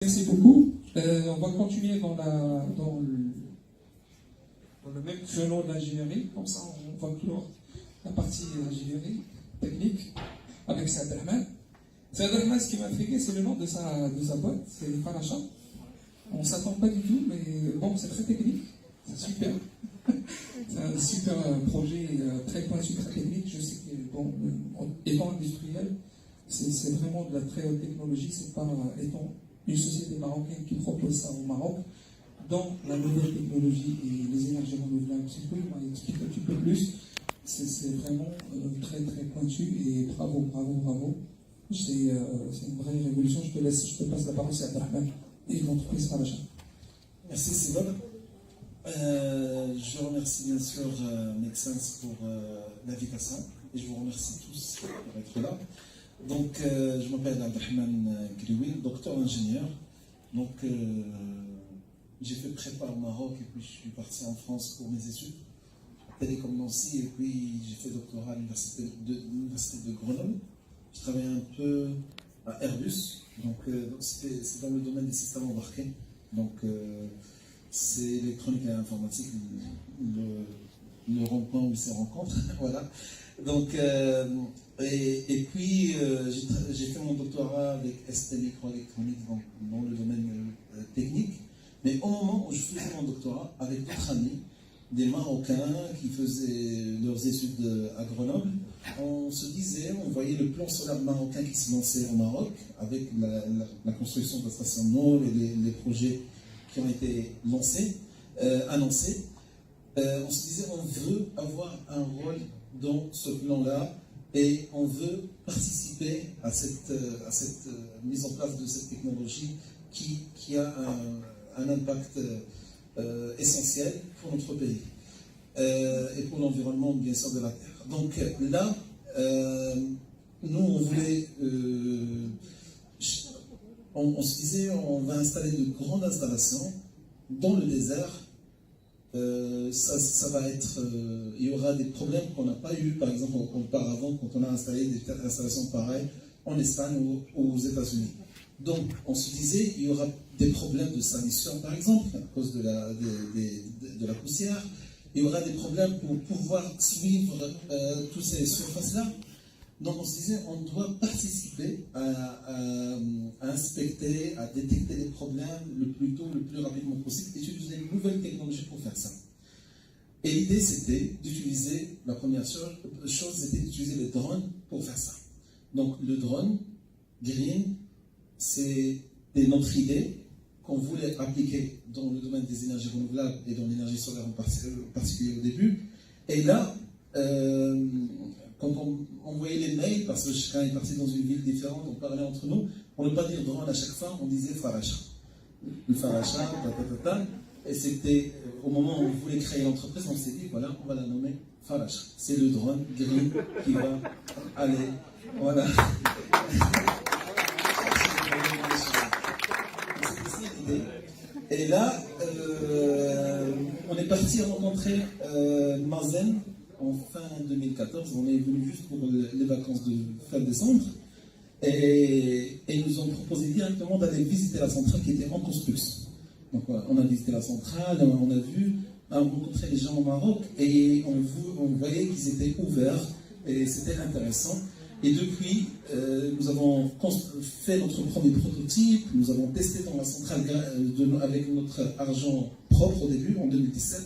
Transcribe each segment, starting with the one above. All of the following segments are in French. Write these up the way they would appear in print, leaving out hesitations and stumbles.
Merci beaucoup. On va continuer dans le même créneau de l'ingénierie. Comme ça, on va clore la partie ingénierie technique avec Saad Rahman. Saad Rahman, ce qui m'a intrigué, c'est le nom de sa boîte, c'est Faracha. On ne s'attend pas du tout, mais bon, c'est très technique. C'est super. C'est un super projet très pointu, très technique. Je sais que, bon, étant industriel, c'est vraiment de la très haute technologie. C'est pas étant une société marocaine qui propose ça au Maroc, dans la nouvelle technologie et les énergies renouvelables. Si tu peux m'expliquer un petit peu plus, c'est vraiment très très pointu et bravo. C'est une vraie révolution. Je te passe la parole, c'est Abdelrahman et l'entreprise Faracha. Merci Sylvain. Je remercie bien sûr Nexens pour l'invitation et je vous remercie tous pour être là. Donc, je m'appelle Abdelrahman Grioui, docteur ingénieur. Donc, j'ai fait prépa au Maroc et puis je suis parti en France pour mes études à Télécom Nancy et puis j'ai fait doctorat à l'université de Grenoble. Je travaillais un peu à Airbus, donc c'est dans le domaine des systèmes embarqués. Donc, c'est électronique et informatique, le rond-point où ils se rencontrent. Voilà. Donc, et puis, j'ai fait mon doctorat avec ST Microélectronique dans le domaine technique. Mais au moment où je faisais mon doctorat, avec d'autres amis, des Marocains qui faisaient leurs études à Grenoble, on se disait, on voyait le plan solaire marocain qui se lançait au Maroc, avec la construction de la station Nord et les projets qui ont été annoncés. On se disait, on veut avoir un rôle dans ce plan-là et on veut participer à cette mise en place de cette technologie qui a un impact essentiel pour notre pays et pour l'environnement bien sûr de la Terre. Donc là, nous on voulait, on se disait on va installer de grandes installations dans le désert. Ça va être, il y aura des problèmes qu'on n'a pas eu, par exemple, auparavant, quand on a installé des installations pareilles en Espagne ou aux États-Unis. Donc, on se disait, il y aura des problèmes de salissure, par exemple, à cause de la poussière. Il y aura des problèmes pour pouvoir suivre toutes ces surfaces-là. Donc, on se disait, on doit participer à inspecter, à détecter les problèmes le plus tôt, le plus rapidement possible, et utiliser une nouvelle technologie pour faire ça. Et l'idée, c'était d'utiliser, la première chose, c'était d'utiliser les drones pour faire ça. Donc, le drone, Green, c'était notre idée qu'on voulait appliquer dans le domaine des énergies renouvelables et dans l'énergie solaire en particulier au début. Et là, quand on envoyait les mails, parce que chacun est parti dans une ville différente, on parlait entre nous, pour ne pas dire drone à chaque fois, on disait Faracha. Le Faracha, et c'était au moment où on voulait créer l'entreprise, on s'est dit, voilà, on va la nommer Faracha. C'est le drone Green qui va aller, voilà. Et là, on est parti rencontrer Mazen en fin 2014. On est venu juste pour les vacances de fin décembre. Et ils nous ont proposé directement d'aller visiter la centrale qui était en construction. Donc on a visité la centrale, on a rencontré les gens au Maroc et on voyait qu'ils étaient ouverts et c'était intéressant. Et depuis, nous avons fait notre premier prototype, nous avons testé dans la centrale avec notre argent propre au début, en 2017,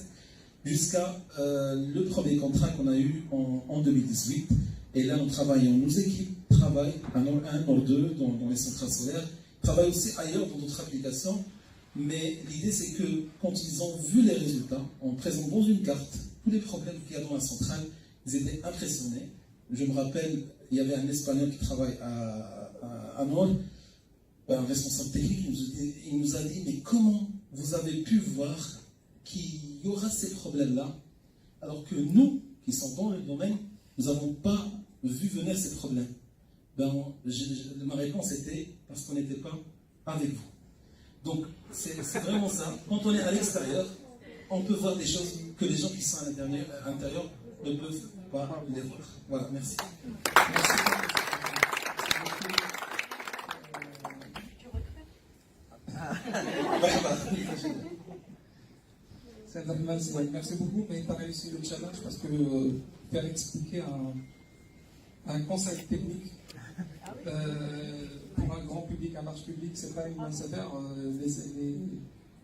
jusqu'à le premier contrat qu'on a eu en 2018. Et là, nous travaillons, nos équipes travaillent à Nord 1, Nord 2, dans les centrales solaires, travaillent aussi ailleurs dans d'autres applications. Mais l'idée, c'est que quand ils ont vu les résultats, en présentant dans une carte tous les problèmes qu'il y a dans la centrale, ils étaient impressionnés. Je me rappelle, il y avait un Espagnol qui travaille à Nord, un responsable technique, il nous a dit, mais comment vous avez pu voir qu'il y aura ces problèmes-là, alors que nous, qui sommes dans le domaine, nous n'avons pas vu venir ces problèmes. Ma réponse était, parce qu'on n'était pas avec vous. Donc, c'est vraiment ça. Quand on est à l'extérieur, on peut voir des choses que les gens qui sont à l'intérieur ne peuvent pas les voir. Voilà, merci. C'est Abdelrahman, merci beaucoup, mais tu as réussi le challenge parce que faire expliquer un concept technique pour un grand public, un large public, c'est pas une mince affaire.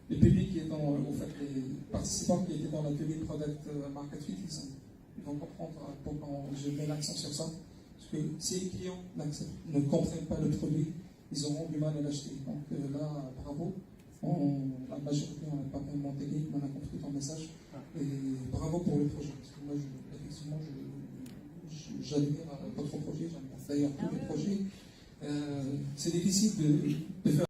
Les publics qui étaient en fait, les participants qui étaient dans l'atelier Product Market Fit, ils vont comprendre pourquoi je mets l'accent sur ça. Parce que si les clients ne comprennent pas le produit, ils auront du mal à l'acheter. Donc là, bravo. La majorité, on n'est pas vraiment technique, mais on a compris ton message. Et bravo pour le projet. Parce que moi, effectivement, j'admire votre projet, j'admire d'ailleurs tous les projets. C'est difficile de faire.